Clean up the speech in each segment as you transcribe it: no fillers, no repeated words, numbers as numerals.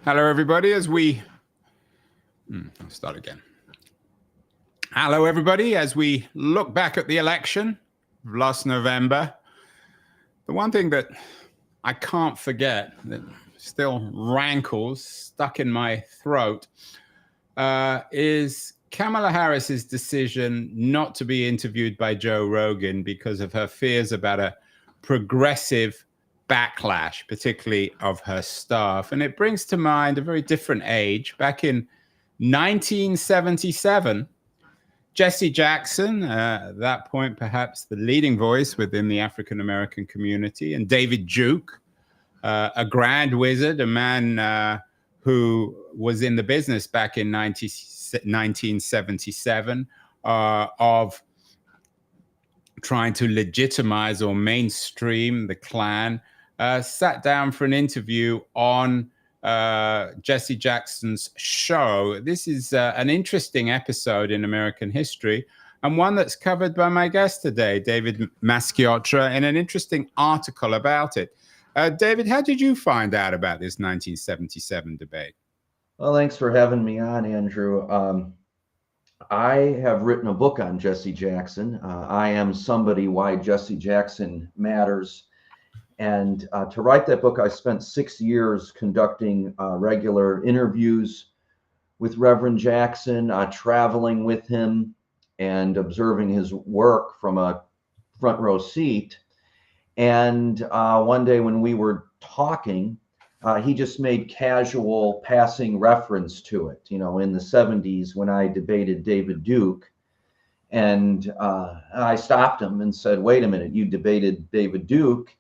Hello, everybody, I'll start again. Hello, everybody, as we look back at the election of last November, the one thing that I can't forget, that still rankles, stuck in my throat, is Kamala Harris's decision not to be interviewed by Joe Rogan because of her fears about a progressive backlash, particularly of her staff. And it brings to mind a very different age. Back in 1977, Jesse Jackson, at that point perhaps the leading voice within the African-American community, and David Duke, a grand wizard, a man who was in the business back in 1977 of trying to legitimize or mainstream the Klan, sat down for an interview on Jesse Jackson's show. This is an interesting episode in American history, and one that's covered by my guest today, David Masciotra, in an interesting article about it. David, how did you find out about this 1977 debate? Well, thanks for having me on, Andrew. I have written a book on Jesse Jackson. I Am Somebody, Why Jesse Jackson Matters. And to write that book, I spent 6 years conducting regular interviews with Reverend Jackson, traveling with him and observing his work from a front row seat. And one day when we were talking, he just made casual passing reference to it, in the 70s when I debated David Duke. And I stopped him and said, wait a minute, you debated David Duke?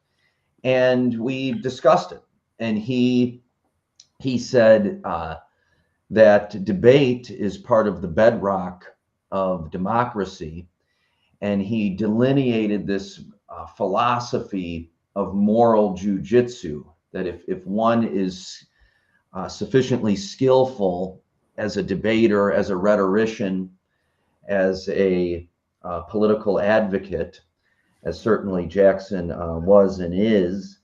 And we discussed it. And he said that debate is part of the bedrock of democracy. And he delineated this philosophy of moral jujitsu, that if one is sufficiently skillful as a debater, as a rhetorician, as a political advocate, as certainly Jackson was and is,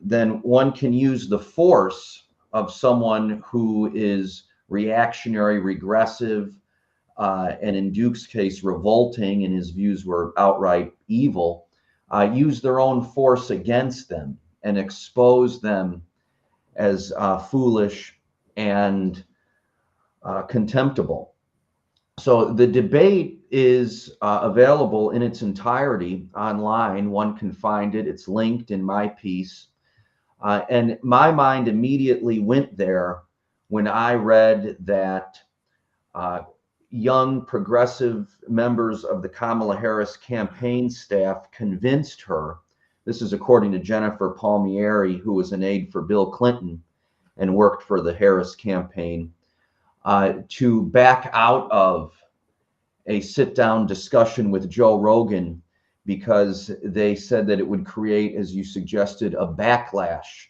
then one can use the force of someone who is reactionary, regressive, and in Duke's case, revolting, and his views were outright evil, use their own force against them and expose them as foolish and contemptible. So the debate is available in its entirety online. One can find it. It's linked in my piece. And my mind immediately went there when I read that young progressive members of the Kamala Harris campaign staff convinced her, this is according to Jennifer Palmieri, who was an aide for Bill Clinton and worked for the Harris campaign, to back out of a sit-down discussion with Joe Rogan because they said that it would create, as you suggested, a backlash.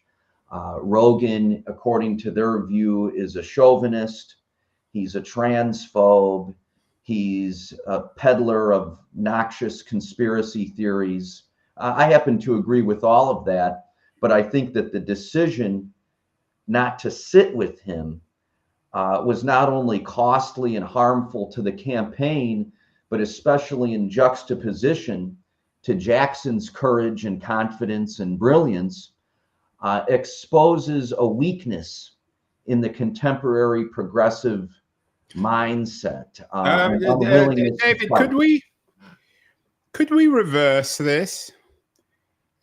Rogan, according to their view, is a chauvinist. He's a transphobe. He's a peddler of noxious conspiracy theories. I happen to agree with all of that, but I think that the decision not to sit with him was not only costly and harmful to the campaign, but especially in juxtaposition to Jackson's courage and confidence and brilliance, exposes a weakness in the contemporary progressive mindset. David, could we reverse this?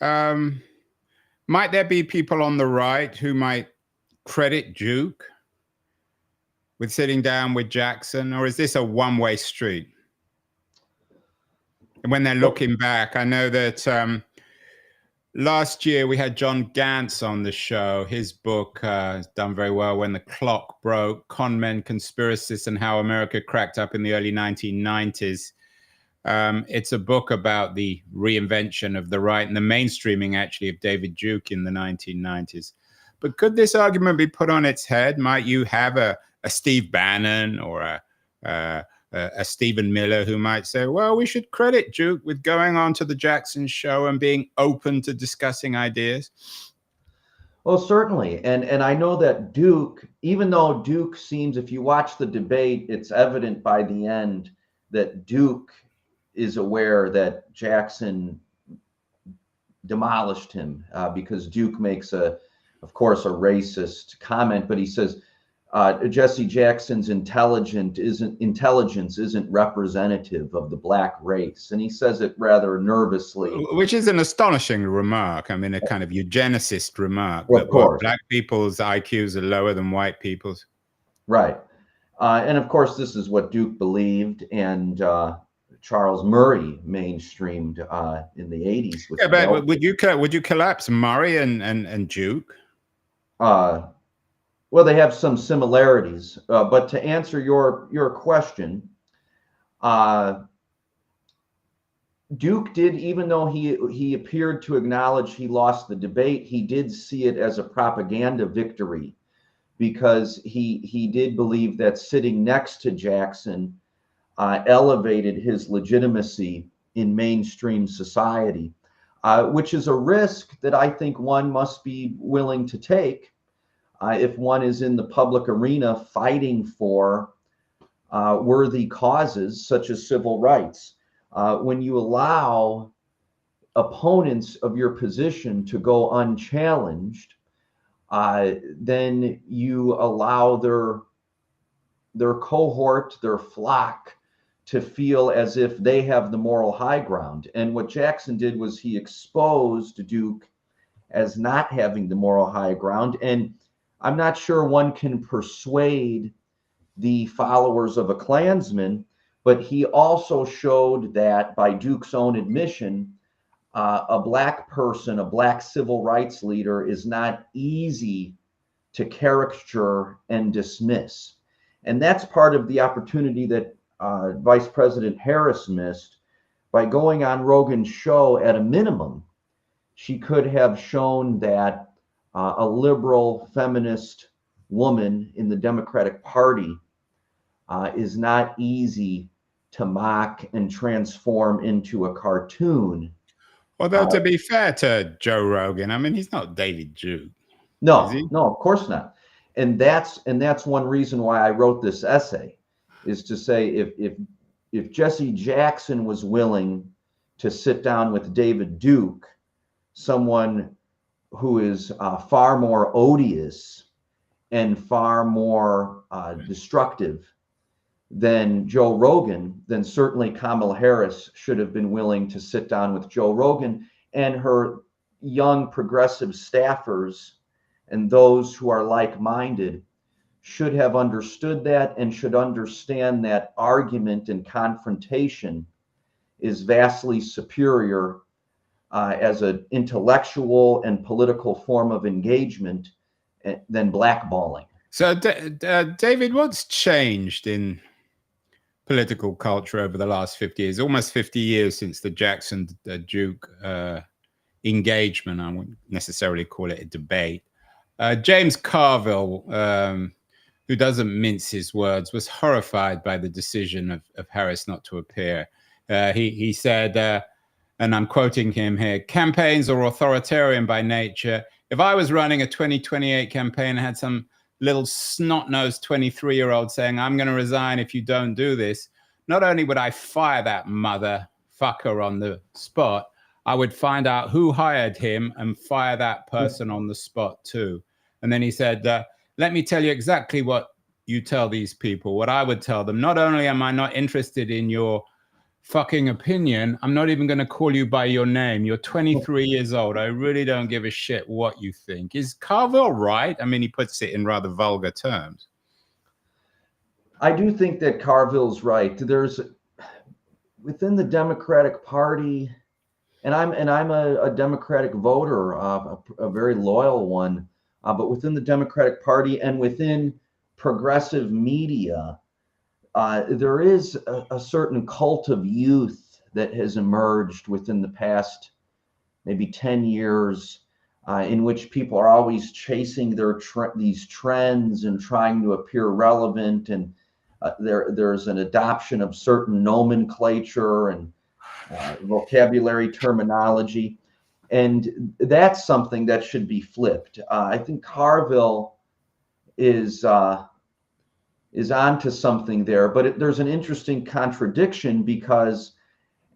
Might there be people on the right who might credit Duke with sitting down with Jackson, or is this a one-way street? And when they're looking back, I know that last year we had John Gantz on the show. His book has done very well, When the Clock Broke, Con Men, Conspiracists, and How America Cracked Up in the Early 1990s. It's a book about the reinvention of the right and the mainstreaming, actually, of David Duke in the 1990s. But could this argument be put on its head? Might you have a Steve Bannon or a Stephen Miller who might say, well, we should credit Duke with going on to the Jackson show and being open to discussing ideas? Well, certainly. And I know that Duke, even though Duke seems, if you watch the debate, it's evident by the end that Duke is aware that Jackson demolished him, because Duke makes of course, a racist comment, but he says Jesse Jackson's intelligence isn't representative of the black race, and he says it rather nervously. Which is an astonishing remark. I mean, a kind of eugenicist remark Of that what, course, black people's IQs are lower than white people's. right. And of course, this is what Duke believed, and Charles Murray mainstreamed in the 80s with Yeah, but would you collapse Murray and Duke? Well, they have some similarities, but to answer your question, Duke did, even though he appeared to acknowledge he lost the debate, he did see it as a propaganda victory, because he did believe that sitting next to Jackson elevated his legitimacy in mainstream society, which is a risk that I think one must be willing to take if one is in the public arena fighting for worthy causes such as civil rights. When you allow opponents of your position to go unchallenged, then you allow their cohort, their flock, to feel as if they have the moral high ground. And what Jackson did was he exposed Duke as not having the moral high ground. And I'm not sure one can persuade the followers of a Klansman, but he also showed that, by Duke's own admission, a black person, a black civil rights leader, is not easy to caricature and dismiss. And that's part of the opportunity that Vice President Harris missed. By going on Rogan's show, at a minimum, she could have shown that a liberal feminist woman in the Democratic Party is not easy to mock and transform into a cartoon. Although, to be fair to Joe Rogan, I mean, he's not David Duke, is No, he? no, of course not. And that's one reason why I wrote this essay, is to say, if Jesse Jackson was willing to sit down with David Duke, someone who is far more odious and far more destructive than Joe Rogan, then certainly Kamala Harris should have been willing to sit down with Joe Rogan, and her young progressive staffers and those who are like-minded should have understood that, and should understand that argument and confrontation is vastly superior as an intellectual and political form of engagement than blackballing. So, David, what's changed in political culture over the last 50 years? Almost 50 years since the Jackson Duke engagement. I wouldn't necessarily call it a debate. James Carville, who doesn't mince his words, was horrified by the decision of Harris not to appear. He said, and I'm quoting him here, "Campaigns are authoritarian by nature. If I was running a 2028 campaign and had some little snot-nosed 23-year-old saying, 'I'm going to resign if you don't do this,' not only would I fire that motherfucker on the spot, I would find out who hired him and fire that person on the spot too." And then he said, "Let me tell you exactly what you tell these people, what I would tell them. Not only am I not interested in your fucking opinion, I'm not even going to call you by your name. You're 23 years old. I really don't give a shit what you think." Is Carville right? I mean, he puts it in rather vulgar terms. I do think that Carville's right. There's, within the Democratic Party, and I'm a Democratic voter, a very loyal one, but within the Democratic Party and within progressive media, there is a certain cult of youth that has emerged within the past maybe 10 years, in which people are always chasing these trends and trying to appear relevant, and there's an adoption of certain nomenclature and vocabulary terminology. And that's something that should be flipped. I think Carville is onto something there, but there's an interesting contradiction, because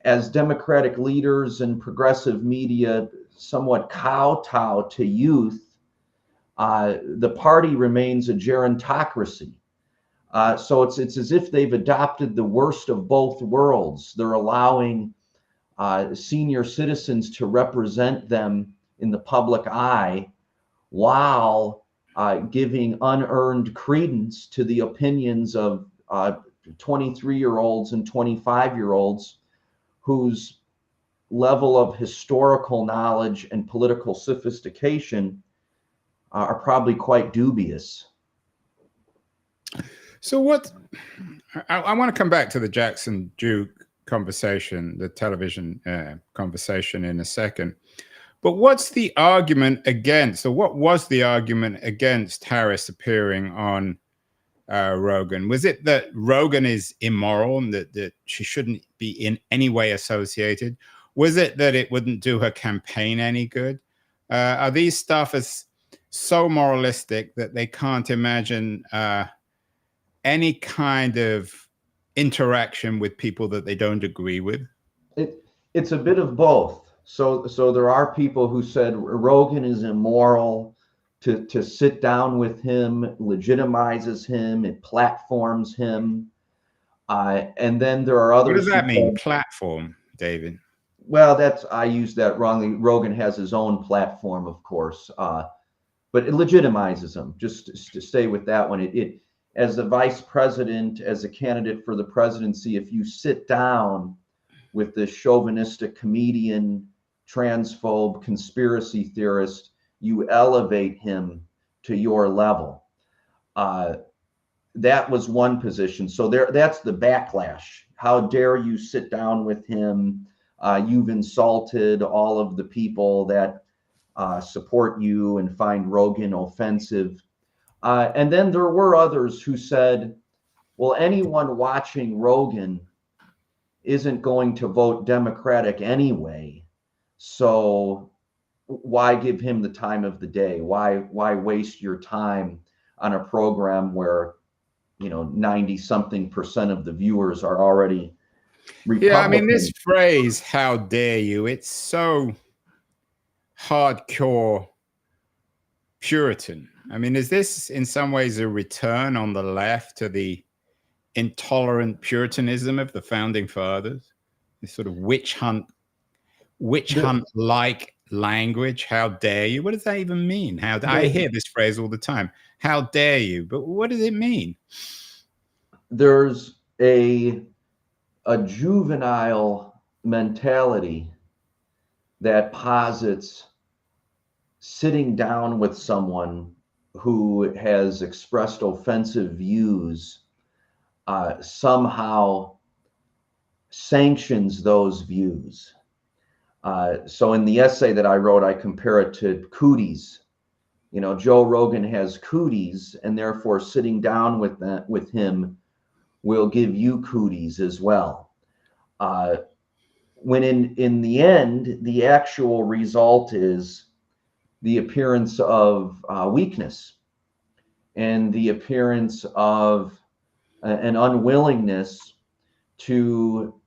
as Democratic leaders and progressive media somewhat kowtow to youth, the party remains a gerontocracy. So it's as if they've adopted the worst of both worlds. They're allowing senior citizens to represent them in the public eye, while giving unearned credence to the opinions of 23-year-olds and 25-year-olds whose level of historical knowledge and political sophistication are probably quite dubious. So I want to come back to the Jackson Duke conversation, the television conversation, in a second. But what's the argument against, or what was the argument against Harris appearing on Rogan? Was it that Rogan is immoral and that she shouldn't be in any way associated? Was it that it wouldn't do her campaign any good? Are these staffers so moralistic that they can't imagine any kind of interaction with people that they don't agree with? It's a bit of both. So there are people who said Rogan is immoral. To sit down with him legitimizes him, it platforms him. And then there are others. What does that mean, platform, David? Well, I used that wrongly. Rogan has his own platform, of course, but it legitimizes him. Just to stay with that one, it as the vice president, as a candidate for the presidency, if you sit down with this chauvinistic comedian, transphobe, conspiracy theorist, you elevate him to your level. That was one position. So that's the backlash. How dare you sit down with him? You've insulted all of the people that support you and find Rogan offensive. And then there were others who said, well, anyone watching Rogan isn't going to vote Democratic anyway. So why give him the time of the day? Why waste your time on a program where 90-something% of the viewers are already Republican? Yeah, I mean, this phrase, how dare you, it's so hardcore Puritan. I mean, is this in some ways a return on the left to the intolerant Puritanism of the founding fathers? This sort of witch hunt like language. How dare you? What does that even mean? I hear this phrase all the time. How dare you? But what does it mean? There's a juvenile mentality that posits sitting down with someone who has expressed offensive views somehow sanctions those views. So in the essay that I wrote, I compare it to cooties. Joe Rogan has cooties, and therefore sitting down with him will give you cooties as well. When in the end, the actual result is the appearance of weakness and the appearance of an unwillingness to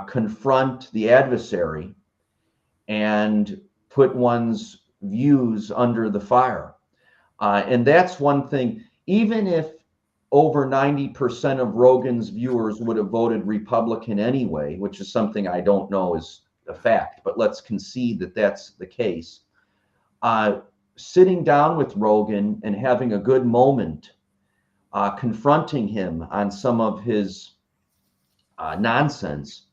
confront the adversary and put one's views under the fire. And that's one thing. Even if over 90% of Rogan's viewers would have voted Republican anyway, which is something I don't know is a fact, but let's concede that that's the case. Sitting down with Rogan and having a good moment, confronting him on some of his nonsense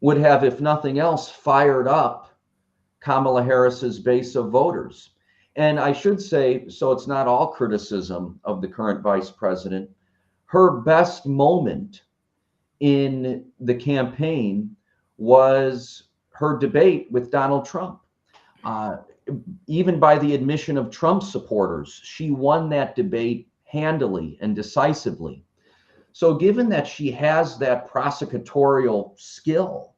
would have, if nothing else, fired up Kamala Harris's base of voters. And I should say, so it's not all criticism of the current vice president, her best moment in the campaign was her debate with Donald Trump. Even by the admission of Trump supporters, she won that debate handily and decisively. So given that she has that prosecutorial skill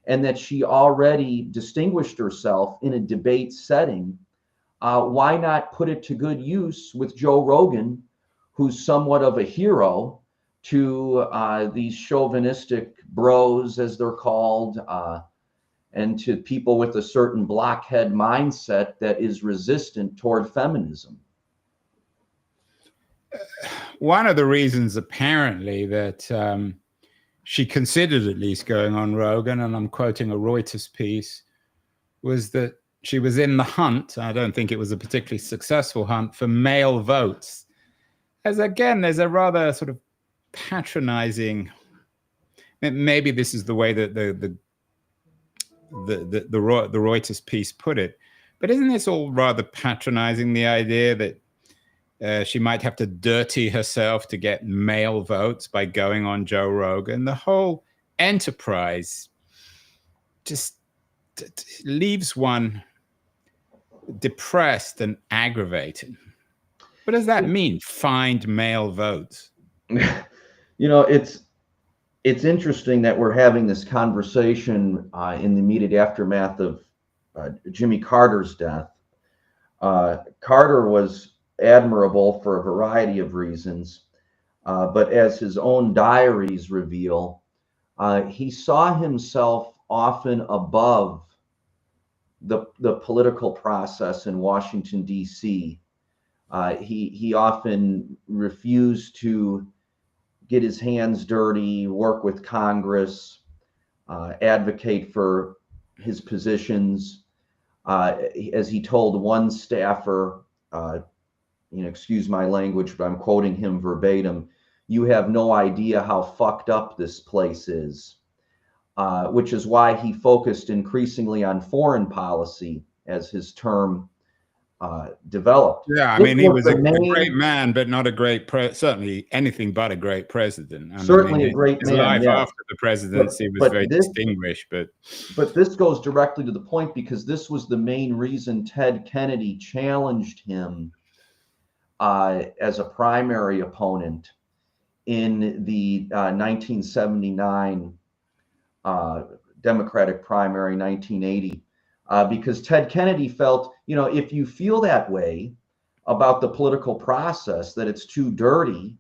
and that she already distinguished herself in a debate setting, why not put it to good use with Joe Rogan, who's somewhat of a hero to these chauvinistic bros, as they're called, and to people with a certain blockhead mindset that is resistant toward feminism? One of the reasons, apparently, that she considered at least going on Rogan, and I'm quoting a Reuters piece, was that she was in the hunt. I don't think it was a particularly successful hunt for male votes. As again, there's a rather sort of patronizing. Maybe this is the way that the Reuters piece put it, but isn't this all rather patronizing? The idea that she might have to dirty herself to get male votes by going on Joe Rogan. The whole enterprise just leaves one depressed and aggravated. What does that mean? Find male votes. It's interesting that we're having this conversation in the immediate aftermath of Jimmy Carter's death. Carter was admirable for a variety of reasons, but as his own diaries reveal, he saw himself often above the political process in Washington, D.C. He often refused to get his hands dirty, work with Congress, advocate for his positions. As he told one staffer, excuse my language, but I'm quoting him verbatim, "You have no idea how fucked up this place is," which is why he focused increasingly on foreign policy as his term developed. Yeah, I mean, he was a great man, but not a great certainly anything but a great president. Certainly a great man. His life yeah. after the presidency was very distinguished. But this goes directly to the point, because this was the main reason Ted Kennedy challenged him as a primary opponent in the 1979 Democratic primary, 1980. Because Ted Kennedy felt, if you feel that way about the political process, that it's too dirty,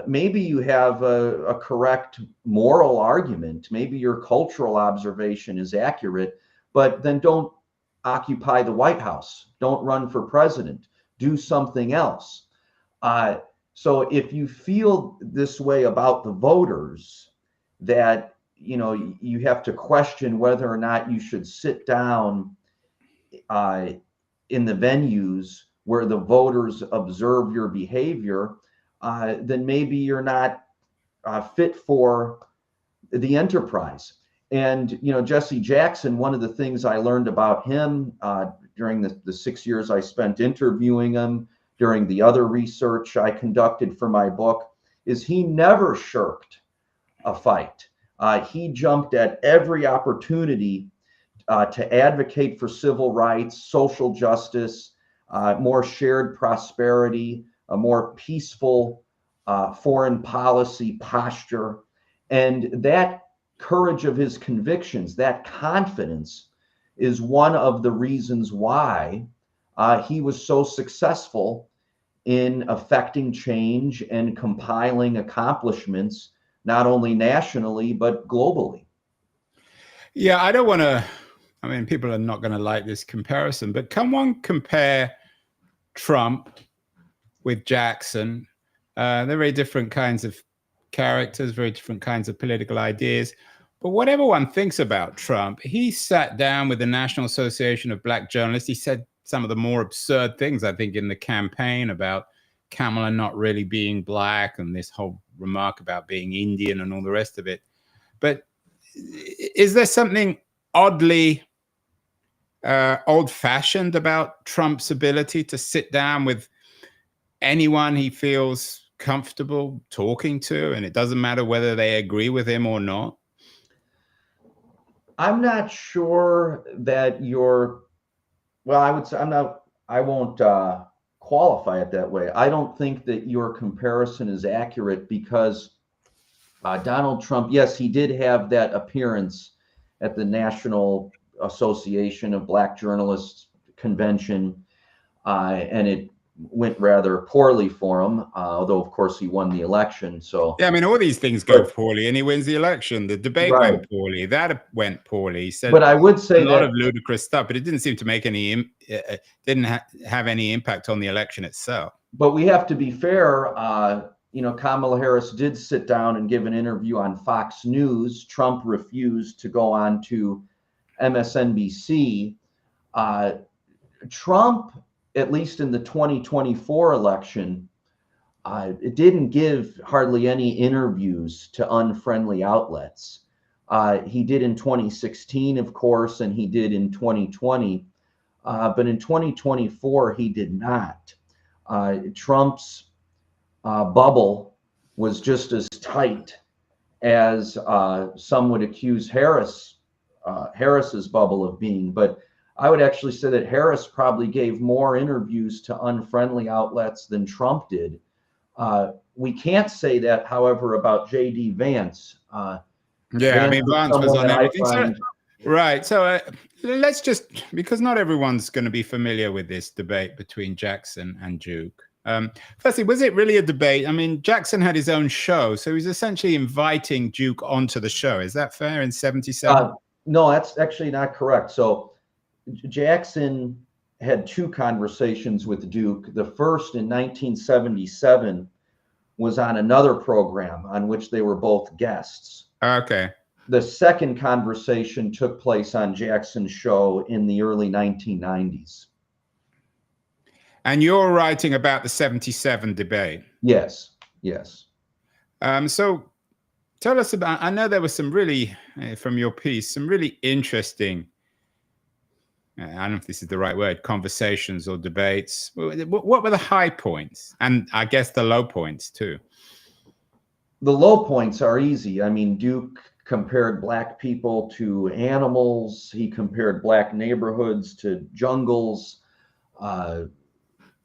maybe you have a correct moral argument, maybe your cultural observation is accurate, but then don't occupy the White House, don't run for president, do something else. So if you feel this way about the voters, that you have to question whether or not you should sit down in the venues where the voters observe your behavior, then maybe you're not fit for the enterprise. And Jesse Jackson, one of the things I learned about him during the 6 years I spent interviewing him, during the other research I conducted for my book, is he never shirked a fight. He jumped at every opportunity to advocate for civil rights, social justice, more shared prosperity, a more peaceful foreign policy posture. And that courage of his convictions, that confidence, is one of the reasons why he was so successful in affecting change and compiling accomplishments, not only nationally, but globally. Yeah, I don't want to, people are not going to like this comparison, but can one compare Trump with Jackson? They're very different kinds of characters, very different kinds of political ideas. But whatever one thinks about Trump, he sat down with the National Association of Black Journalists. He said some of the more absurd things, I think, in the campaign about Kamala not really being black and this whole remark about being Indian and all the rest of it. But is there something oddly old-fashioned about Trump's ability to sit down with anyone he feels comfortable talking to, and it doesn't matter whether they agree with him or not? I'm not sure that I would say I won't qualify it that way. I don't think that your comparison is accurate, because Donald Trump, yes, he did have that appearance at the National Association of Black Journalists convention, and it went rather poorly for him, although of course he won the election. So yeah, I mean, all these things go poorly, and he wins the election. The debate went poorly. That went poorly. He said, but I would say a lot that of ludicrous stuff, but it didn't seem to make any didn't have any impact on the election itself. But we have to be fair. Kamala Harris did sit down and give an interview on Fox News. Trump refused to go on to MSNBC. Trump, at least in the 2024 election, it didn't give hardly any interviews to unfriendly outlets. He did in 2016, of course, and he did in 2020. But in 2024, he did not. Trump's bubble was just as tight as some would accuse Harris's bubble of being. But I would actually say that Harris probably gave more interviews to unfriendly outlets than Trump did. We can't say that, however, about J.D. Vance. Yeah, I mean, Vance was on everything. Right. So let's just, because not everyone's going to be familiar with this debate between Jackson and Duke. Firstly, was it really a debate? I mean, Jackson had his own show, so he's essentially inviting Duke onto the show. Is that fair in 77? No, that's actually not correct. So Jackson had two conversations with Duke. The first in 1977 was on another program on which they were both guests. Okay. The second conversation took place on Jackson's show in the early 1990s. And you're writing about the 77 debate? Yes, yes. So tell us about, I know there was some really, from your piece, some really interesting, I don't know if this is the right word, conversations or debates. What were the high points? And I guess the low points too. The low points are easy. I mean, Duke compared Black people to animals. He compared Black neighborhoods to jungles,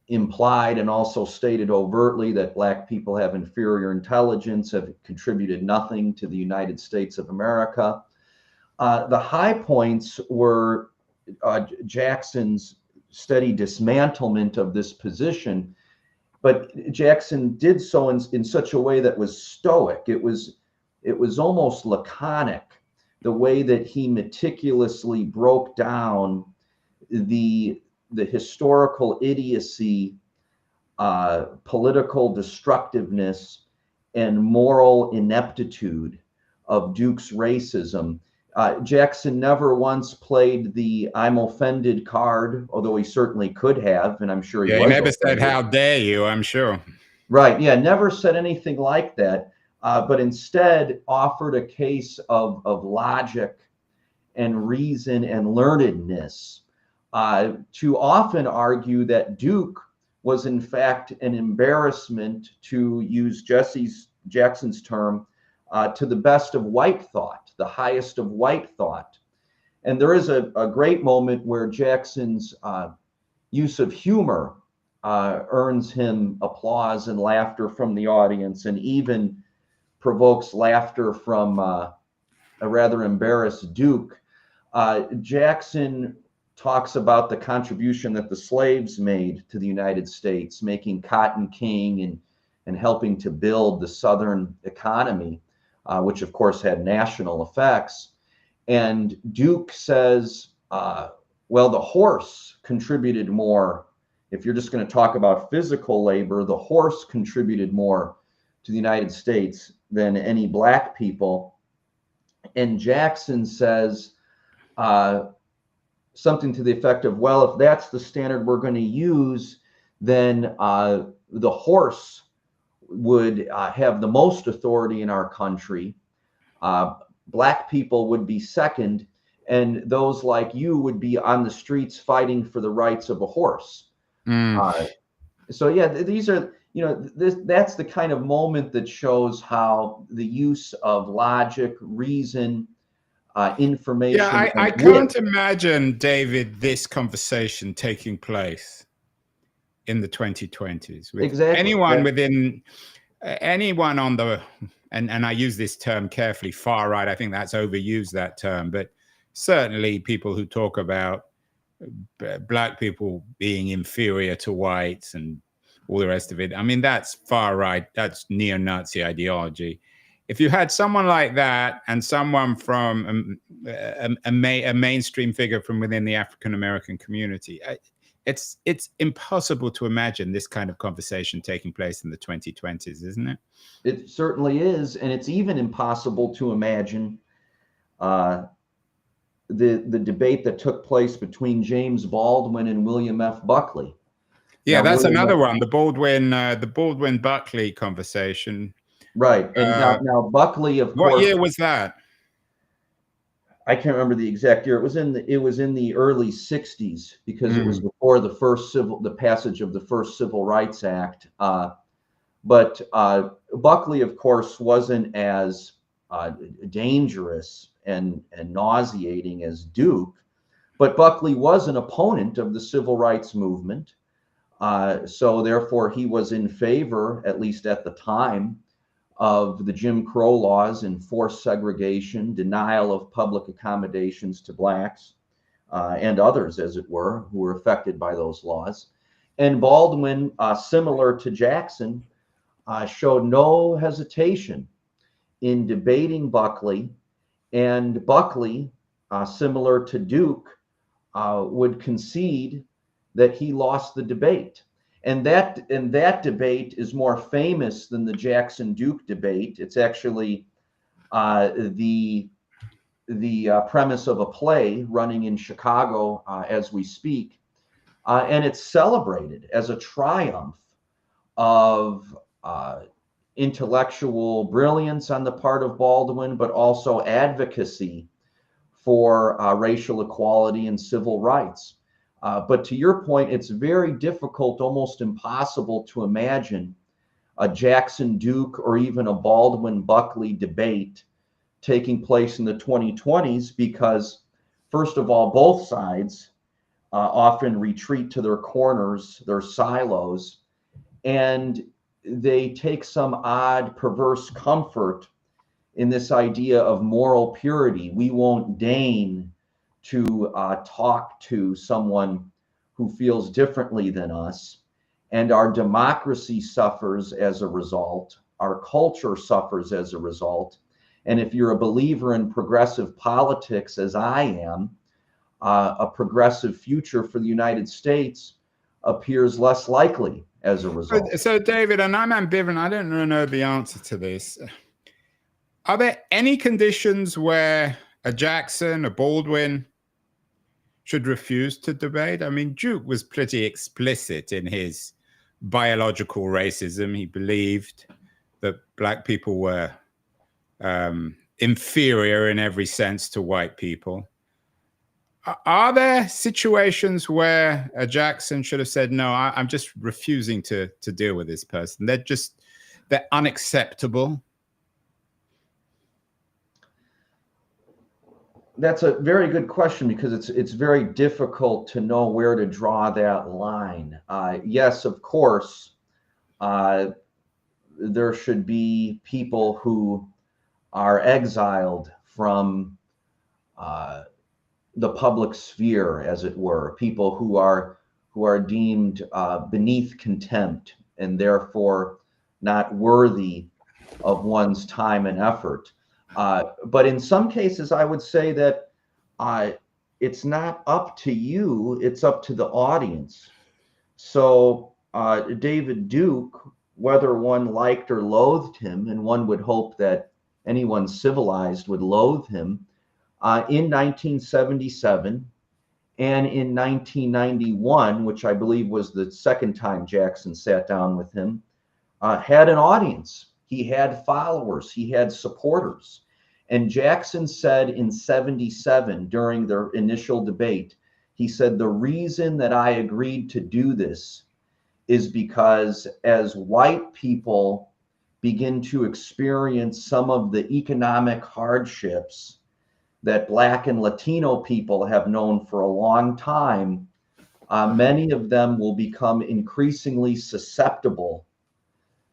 implied and also stated overtly that Black people have inferior intelligence, have contributed nothing to the United States of America. The high points were Jackson's steady dismantlement of this position, but Jackson did so in such a way that was stoic. It was almost laconic, the way that he meticulously broke down the historical idiocy, political destructiveness, and moral ineptitude of Duke's racism. Jackson never once played the "I'm offended" card, although he certainly could have, and I'm sure he was. He never said, "How dare you," I'm sure. Right, yeah, never said anything like that, but instead offered a case of logic and reason and learnedness, to often argue that Duke was in fact an embarrassment, to use Jackson's term, to the best of white thought, the highest of white thought. And there is a great moment where Jackson's use of humor earns him applause and laughter from the audience, and even provokes laughter from a rather embarrassed Duke. Jackson talks about the contribution that the slaves made to the United States, making cotton king and helping to build the Southern economy, which of course had national effects. And Duke says, well, the horse contributed more. If you're just going to talk about physical labor, the horse contributed more to the United States than any Black people. And Jackson says something to the effect of, well, if that's the standard we're going to use, then the horse would have the most authority in our country. Black people would be second, and those like you would be on the streets fighting for the rights of a horse. So yeah, these are, that's the kind of moment that shows how the use of logic, reason, information. Yeah, I can't imagine, David, this conversation taking place in the 2020s with exactly. anyone within, anyone on the, and I use this term carefully, far right. I think that's overused, that term, but certainly people who talk about black people being inferior to whites and all the rest of it. I mean, that's far right. That's neo-Nazi ideology. If you had someone like that and someone from a mainstream figure from within the African American community, it's impossible to imagine this kind of conversation taking place in the 2020s, isn't it? It certainly is, and it's even impossible to imagine the debate that took place between James Baldwin and William F. Buckley. Yeah, Now, that's another one. The Baldwin Buckley conversation. Right, and now Buckley, of course. What year was that? I can't remember the exact year. It was in the early '60s, because it was before the passage of the first Civil Rights Act. But Buckley, of course, wasn't as dangerous and nauseating as Duke, but Buckley was an opponent of the civil rights movement. So therefore, he was in favor, at least at the time, of the Jim Crow laws and forced segregation, denial of public accommodations to blacks and others, as it were, who were affected by those laws. And Baldwin, similar to Jackson, showed no hesitation in debating Buckley, and Buckley, similar to Duke, would concede that he lost the debate. And that debate is more famous than the Jackson-Duke debate. It's actually the premise of a play running in Chicago as we speak, and it's celebrated as a triumph of intellectual brilliance on the part of Baldwin, but also advocacy for racial equality and civil rights. But to your point, it's very difficult, almost impossible, to imagine a Jackson-Duke or even a Baldwin-Buckley debate taking place in the 2020s, because, first of all, both sides often retreat to their corners, their silos, and they take some odd, perverse comfort in this idea of moral purity. We won't deign to talk to someone who feels differently than us, and our democracy suffers as a result. Our culture suffers as a result. And if you're a believer in progressive politics, as I am, a progressive future for the United States appears less likely as a result. So David, and I'm ambivalent, I don't know the answer to this. Are there any conditions where a Jackson, a Baldwin should refuse to debate? I mean, Duke was pretty explicit in his biological racism. He believed that black people were inferior in every sense to white people. Are there situations where a Jackson should have said, no, I'm just refusing to deal with this person? They're unacceptable. That's a very good question, because it's very difficult to know where to draw that line. Yes, of course, there should be people who are exiled from the public sphere, as it were, people who are deemed beneath contempt and therefore not worthy of one's time and effort. But in some cases, I would say that it's not up to you, it's up to the audience. So David Duke, whether one liked or loathed him, and one would hope that anyone civilized would loathe him, in 1977 and in 1991, which I believe was the second time Jackson sat down with him, had an audience. He had followers, he had supporters. And Jackson said in '77, during their initial debate, he said, the reason that I agreed to do this is because as white people begin to experience some of the economic hardships that Black and Latino people have known for a long time, many of them will become increasingly susceptible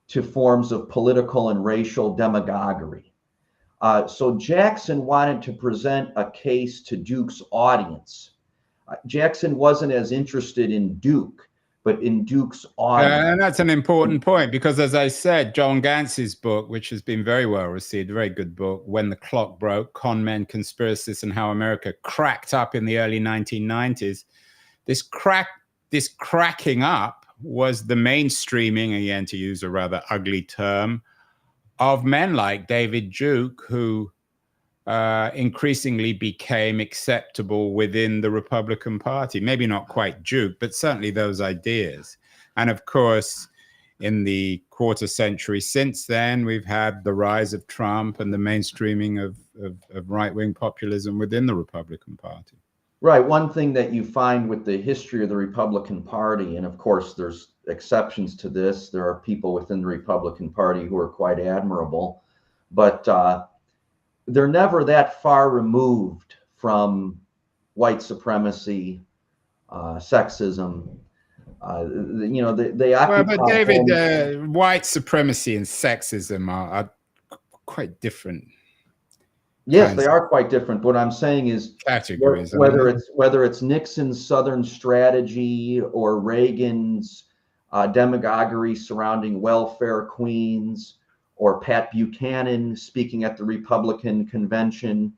to forms of political and racial demagoguery. So Jackson wanted to present a case to Duke's audience. Jackson wasn't as interested in Duke, but in Duke's audience. And that's an important point because, as I said, John Gantz's book, which has been very well received, a very good book, When the Clock Broke, Con Men, Conspiracists, and How America Cracked Up in the Early 1990s. This cracking up was the mainstreaming, again, to use a rather ugly term, of men like David Duke, who increasingly became acceptable within the Republican Party. Maybe not quite Duke, but certainly those ideas. And of course, in the quarter century since then, we've had the rise of Trump and the mainstreaming of right-wing populism within the Republican Party. Right. One thing that you find with the history of the Republican Party, and of course there's exceptions to this, there are people within the Republican Party who are quite admirable, but they're never that far removed from white supremacy, sexism. They occupy. Well, but David, white supremacy and sexism are quite different. Yes, they are quite different. What I'm saying is categories, whether it's Nixon's Southern strategy or Reagan's demagoguery surrounding welfare queens, or Pat Buchanan speaking at the Republican convention.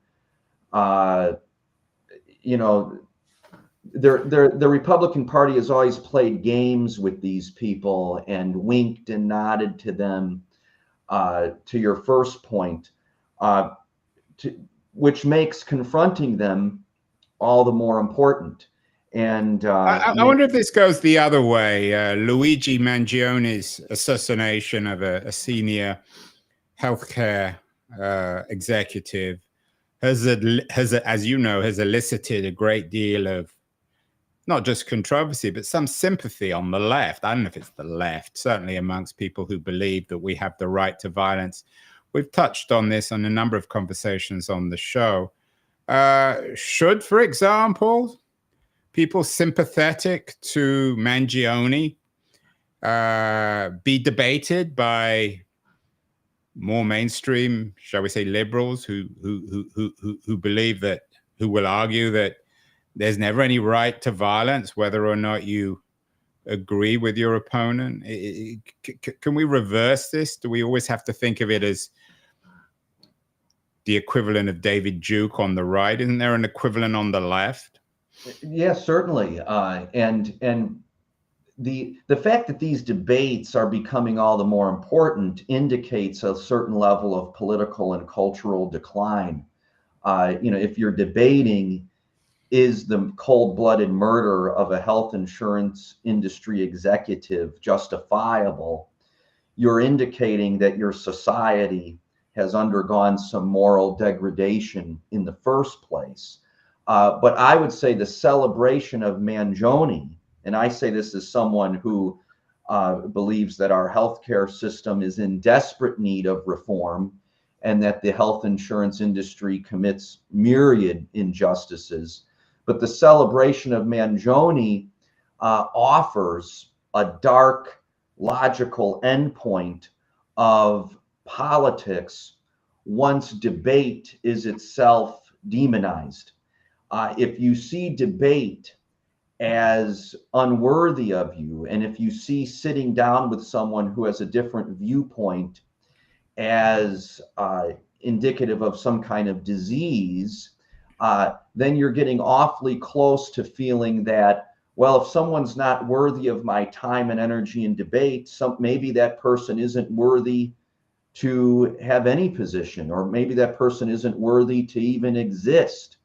The Republican Party has always played games with these people and winked and nodded to them. To your first point, which makes confronting them all the more important. And I wonder if this goes the other way. Luigi Mangione's assassination of a senior healthcare executive has, as you know, has elicited a great deal of not just controversy, but some sympathy on the left. I don't know if it's the left, certainly amongst people who believe that we have the right to violence. We've touched on this on a number of conversations on the show. Should, for example, people sympathetic to Mangione be debated by more mainstream, shall we say, liberals who believe that, who will argue that there's never any right to violence, whether or not you agree with your opponent? Can we reverse this? Do we always have to think of it as the equivalent of David Duke on the right? Isn't there an equivalent on the left? Yes, certainly. And the fact that these debates are becoming all the more important indicates a certain level of political and cultural decline. If you're debating, is the cold-blooded murder of a health insurance industry executive justifiable, you're indicating that your society has undergone some moral degradation in the first place. But I would say the celebration of Mangione, and I say this as someone who believes that our healthcare system is in desperate need of reform and that the health insurance industry commits myriad injustices. But the celebration of Mangione offers a dark, logical endpoint of politics once debate is itself demonized. If you see debate as unworthy of you, and if you see sitting down with someone who has a different viewpoint as indicative of some kind of disease, then you're getting awfully close to feeling that, well, if someone's not worthy of my time and energy in debate, maybe that person isn't worthy to have any position, or maybe that person isn't worthy to even exist.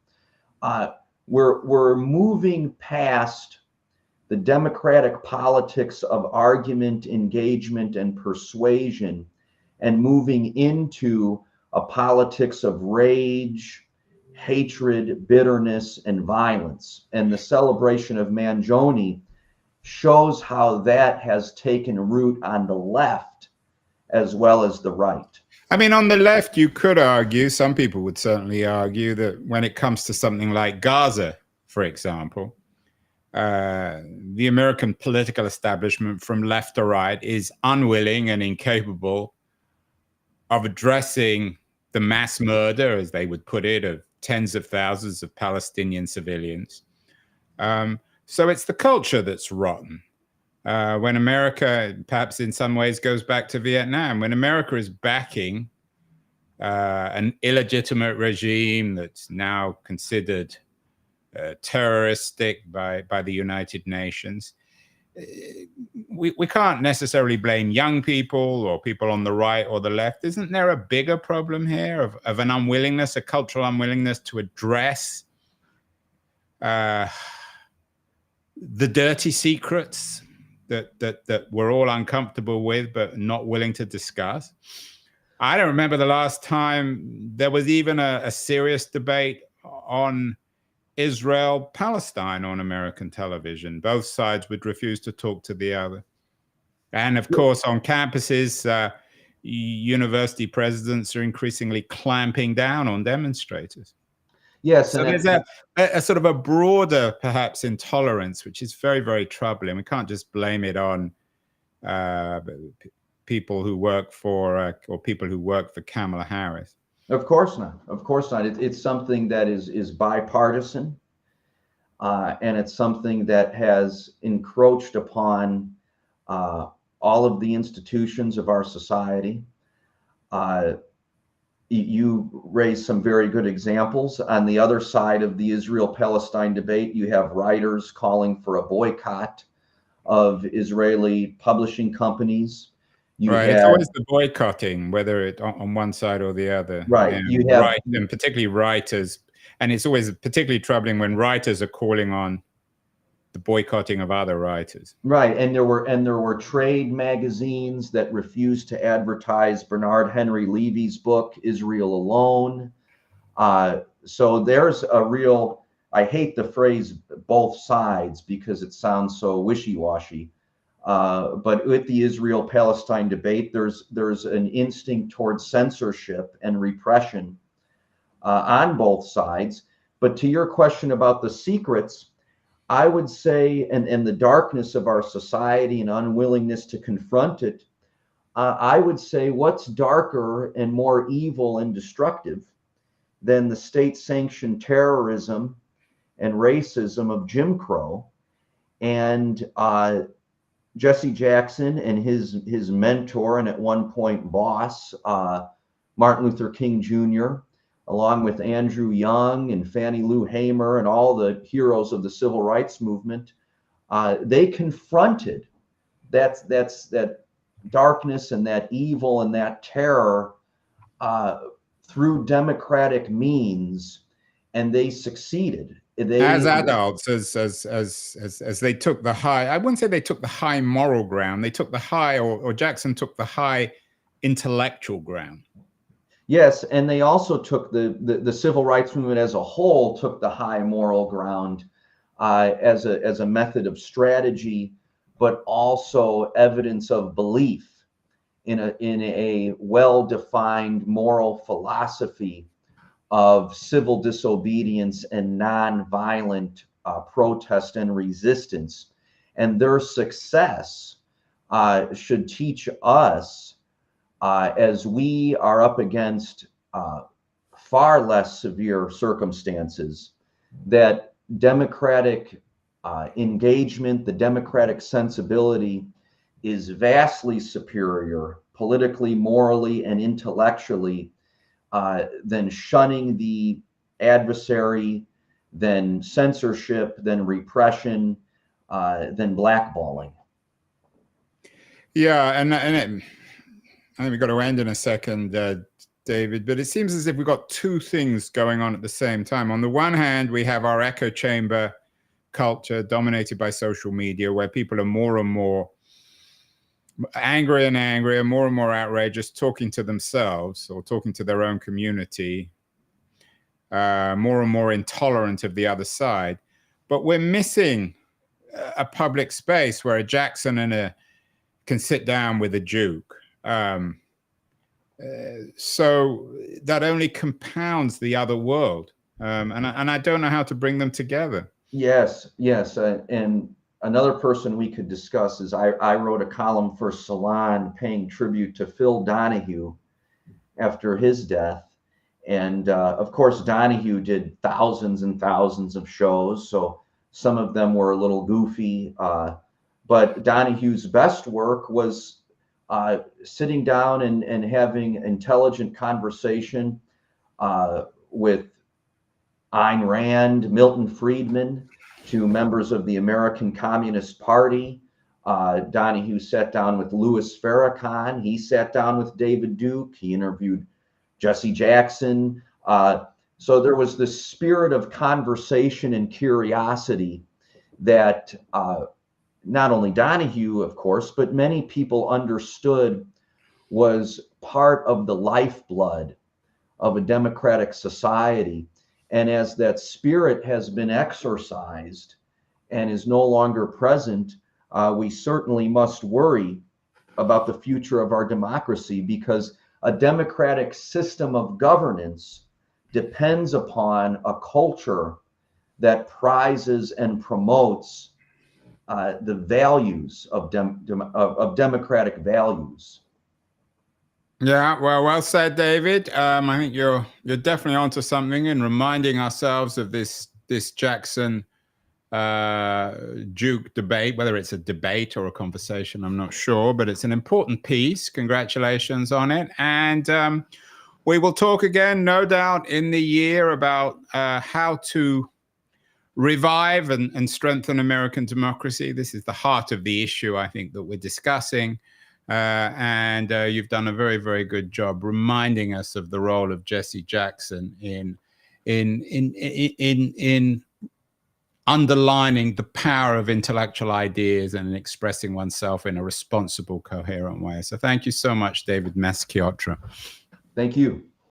We're moving past the democratic politics of argument, engagement, and persuasion, and moving into a politics of rage, hatred, bitterness, and violence. And the celebration of Mangione shows how that has taken root on the left as well as the right. I mean, on the left, you could argue, some people would certainly argue, that when it comes to something like Gaza, for example, the American political establishment from left to right is unwilling and incapable of addressing the mass murder, as they would put it, of tens of thousands of Palestinian civilians. So it's the culture that's rotten. When America, perhaps in some ways, goes back to Vietnam, when America is backing an illegitimate regime that's now considered terroristic by the United Nations, we can't necessarily blame young people or people on the right or the left. Isn't there a bigger problem here of an unwillingness, a cultural unwillingness to address the dirty secrets that we're all uncomfortable with but not willing to discuss? I don't remember the last time there was even a serious debate on Israel-Palestine on American television. Both sides would refuse to talk to the other. And of course, on campuses, university presidents are increasingly clamping down on demonstrators. Yes. So there's a sort of a broader, perhaps, intolerance, which is very, very troubling. We can't just blame it on people who work for or people who work for Kamala Harris. Of course not. Of course not. It's something that is bipartisan, and it's something that has encroached upon all of the institutions of our society. You raised some very good examples. On the other side of the Israel-Palestine debate, you have writers calling for a boycott of Israeli publishing companies. It's always the boycotting, whether it on one side or the other. Right. And particularly writers. And it's always particularly troubling when writers are calling on the boycotting of other writers. Right. And there were trade magazines that refused to advertise Bernard Henry Levy's book, Israel Alone. So there's a real, I hate the phrase both sides because it sounds so wishy-washy. But with the Israel-Palestine debate, there's an instinct towards censorship and repression on both sides. But to your question about the secrets, I would say, and the darkness of our society and unwillingness to confront it, I would say what's darker and more evil and destructive than the state-sanctioned terrorism and racism of Jim Crow and Jesse Jackson and his mentor and at one point boss, Martin Luther King Jr., along with Andrew Young and Fannie Lou Hamer and all the heroes of the civil rights movement, they confronted that darkness and that evil and that terror through democratic means, and they succeeded. As adults, as they took the high, I wouldn't say they took the high moral ground. They took the high, or Jackson took the high intellectual ground. Yes, and they also took the civil rights movement as a whole took the high moral ground as a method of strategy, but also evidence of belief in a well-defined moral philosophy of civil disobedience and nonviolent protest and resistance. And their success should teach us, as we are up against far less severe circumstances, that democratic engagement, the democratic sensibility is vastly superior politically, morally, and intellectually than shunning the adversary, than censorship, than repression, than blackballing. Yeah, and I think we've got to end in a second, David, but it seems as if we've got two things going on at the same time. On the one hand, we have our echo chamber culture dominated by social media, where people are more and more angry and angrier, more and more outrageous, talking to themselves or talking to their own community, more and more intolerant of the other side. But we're missing a public space where a Jackson can sit down with a Duke. So that only compounds the other world. And I don't know how to bring them together. Yes. And another person we could discuss is I wrote a column for Salon paying tribute to Phil Donahue after his death. And of course, Donahue did thousands and thousands of shows, so some of them were a little goofy. But Donahue's best work was sitting down and having intelligent conversation with Ayn Rand, Milton Friedman, to members of the American Communist Party. Donahue sat down with Louis Farrakhan. He sat down with David Duke. He interviewed Jesse Jackson. So there was this spirit of conversation and curiosity that not only Donahue, of course, but many people understood was part of the lifeblood of a democratic society. And as that spirit has been exorcised and is no longer present, we certainly must worry about the future of our democracy, because a democratic system of governance depends upon a culture that prizes and promotes the values of democratic values. Yeah, well said, David. I think you're definitely onto something in reminding ourselves of this Jackson Duke debate. Whether it's a debate or a conversation, I'm not sure, but it's an important piece. Congratulations on it. And we will talk again, no doubt, in the year about how to revive and strengthen American democracy. This is the heart of the issue, I think, that we're discussing. And you've done a very, very good job reminding us of the role of Jesse Jackson in underlining the power of intellectual ideas and expressing oneself in a responsible, coherent way. So thank you so much, David Masciotra. Thank you.